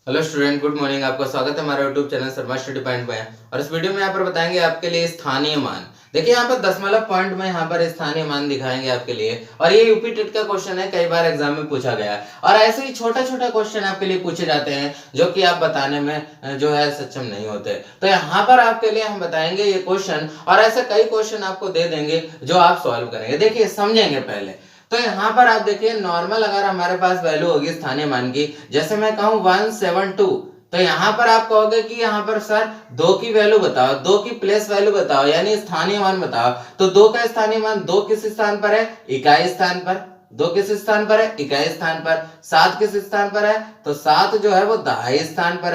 Hello student, good morning. आपका स्वागत है हमारे YouTube channel Sharma study point में। और इस वीडियो में यहाँ पर बताएंगे आपके लिए स्थानीय मान। देखिए यहाँ पर दशमलव पॉइंट में यहाँ पर स्थानीय मान दिखाएंगे आपके लिए। और ये यूपी टेट का क्वेश्चन है, कई बार एग्जाम में पूछा गया है। और ऐसे ही छोटा छोटा क्वेश्चन आपके लिए पूछे जाते हैं जो कि आप बताने में जो है सक्षम नहीं होते। तो यहाँ पर आपके लिए हम बताएंगे ये क्वेश्चन, और ऐसे कई क्वेश्चन आपको दे देंगे जो आप सॉल्व करेंगे। देखिए समझेंगे पहले। तो यहाँ पर आप देखिए, नॉर्मल अगर हमारे पास वैल्यू होगी स्थानीय मान की, जैसे मैं कहूँ 172, तो यहाँ पर आप कहोगे कि यहाँ पर सर दो की वैल्यू बताओ, दो की प्लेस वैल्यू बताओ, यानी स्थानीय मान बताओ। तो दो का स्थानीय मान, दो किस स्थान पर है? इकाई स्थान पर। दो किस स्थान पर है? इकाई स्थान पर। सात किस स्थान पर है? तो सात जो है वो दहाई स्थान पर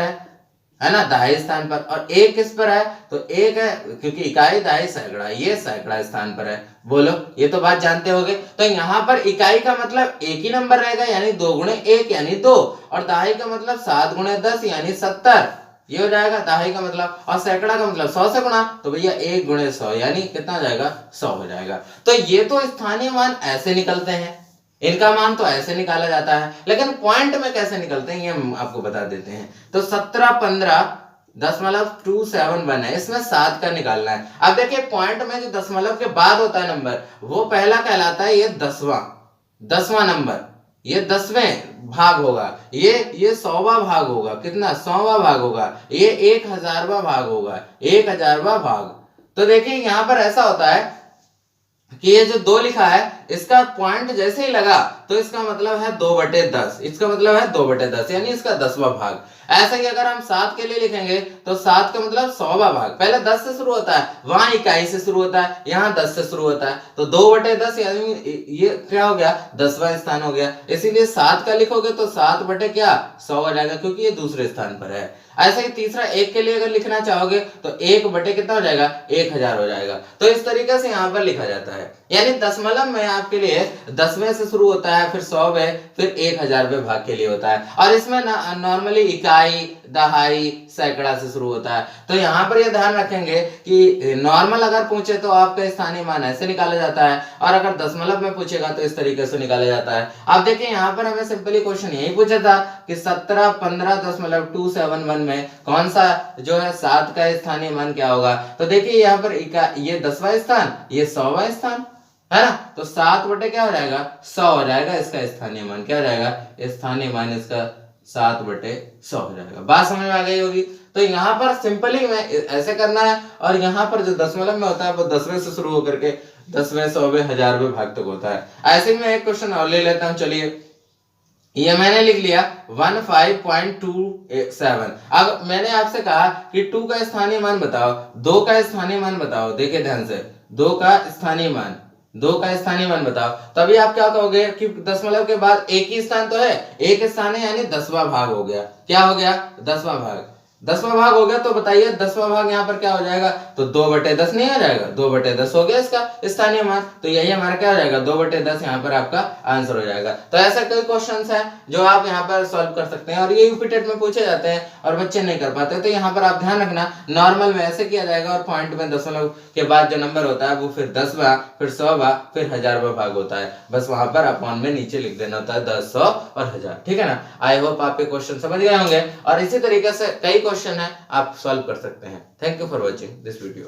है ना, दहाई स्थान पर। और एक किस पर है? तो एक है, क्योंकि इकाई दहाई सैकड़ा, ये सैकड़ा स्थान पर है। बोलो, ये तो बात जानते होगे। तो यहाँ पर इकाई का मतलब एक ही नंबर रहेगा, यानी 2 गुणे 1 यानी 2। और दहाई का मतलब 7 गुणे 10 यानी 70, ये हो जाएगा दहाई का मतलब। और सैकड़ा का मतलब 100 से गुणा, तो भैया 1 गुणे 100 यानी कितना हो जाएगा? 100 हो जाएगा। तो ये तो स्थानीय मान ऐसे निकलते हैं, इनका मान तो ऐसे निकाला जाता है। लेकिन पॉइंट में कैसे निकलते हैं ये हम आपको बता देते हैं। तो 17.15.271 है, इसमें 7 का निकालना है। अब देखिए पॉइंट में जो दशमलव के बाद होता है नंबर, वो पहला कहलाता है ये दसवां नंबर। ये 10वें भाग होगा, ये 100वां भाग होगा। कितना? 100वां भाग होगा। ये 1000वां भाग होगा, 1000वां भाग। तो देखिए यहां पर ऐसा होता है कि ये जो 2 लिखा है, इसका पॉइंट जैसे ही लगा तो इसका मतलब है 2/10, इसका मतलब है 2/10 यानी इसका 10वां भाग। ऐसा ही अगर हम 7 के लिए लिखेंगे तो 7 का मतलब 100वां भाग। पहले 10 से शुरू होता है, वहां इकाई से शुरू होता है, यहाँ 10 से शुरू होता है। तो 2/10 यानी ये क्या हो गया? 10वां स्थान हो गया। इसीलिए 7 का लिखोगे तो 7 बटे क्या? 100 हो जाएगा, क्योंकि ये दूसरे स्थान पर है। ऐसे ही तीसरा 1 के लिए अगर लिखना चाहोगे तो 1 बटे कितना हो जाएगा? 1000 हो जाएगा। तो इस तरीके से यहाँ पर लिखा जाता है। यानी दशमलव में आपके लिए 10वें से शुरू होता है, फिर 100वें, फिर 1000वें भाग के लिए होता है। और इसमें नॉर्मली इकाई, दहाई, सैकड़ा से शुरू होता है। तो यहाँ पर ये ध्यान रखेंगे कि नॉर्मल अगर पूछे तो आपका स्थानीय मान ऐसे निकाला जाता है, और अगर दशमलव में पूछेगा तो इस तरीके से निकाला जाता है। आप देखिए यहाँ पर हमें सिंपली क्वेश्चन यही पूछा था कि 17.15.271 में कौन सा जो है 7 का स्थानीय मान क्या होगा। तो देखिए यहाँ पर ये 10वां स्थान, ये 100वां स्थान है ना। तो 7 बटे क्या हो जाएगा? 100 हो जाएगा। इसका स्थानीय मान क्या हो जाएगा? स्थानीय मान इसका 7/100 हो जाएगा। बात समझ में आ गई होगी। तो यहाँ पर सिंपली में ऐसे करना है, और यहाँ पर जो दशमलव में होता है वो 10वें से शुरू होकर के 10वें, 100वें, 1000वें भाग तक होता है। ऐसे में एक क्वेश्चन और ले लेता हूँ। चलिए, ये मैंने लिख लिया 15.27। अब मैंने आपसे कहा कि 2 का स्थानीय मान बताओ, 2 का स्थानीय मान बताओ। देखिए ध्यान से, 2 का स्थानीय मान, 2 का स्थानीय मान बताओ। तभी आप क्या कहोगे कि दशमलव के बाद एक ही स्थान तो है, एक स्थान है, यानी 10वां भाग हो गया। क्या हो गया? 10वां भाग। 10वां भाग हो गया। तो बताइए 10वां भाग यहाँ पर क्या हो जाएगा? तो 2/10 नहीं हो जाएगा? 2/10 हो गया इसका स्थानीय मान। तो यही हमारा क्या हो जाएगा? 2/10 यहाँ पर आपका आंसर हो जाएगा। तो ऐसा कई क्वेश्चंस हैं जो आप यहाँ पर सॉल्व कर सकते हैं, और ये यूपी टेट में पूछे जाते हैं और बच्चे नहीं कर पाते। तो यहाँ पर आप ध्यान रखना, नॉर्मल में ऐसे किया जाएगा, और पॉइंट में दशमलव के बाद जो नंबर होता है वो फिर 10वां, फिर 100वां, फिर 1000वां भाग होता है। बस वहां पर अपॉन में नीचे लिख देना होता है 10, 100 और 1000। ठीक है ना। आई होप आपके क्वेश्चन समझ गए होंगे, और इसी तरीके से कई क्वेश्चन है आप सॉल्व कर सकते हैं। Thank you for watching this video.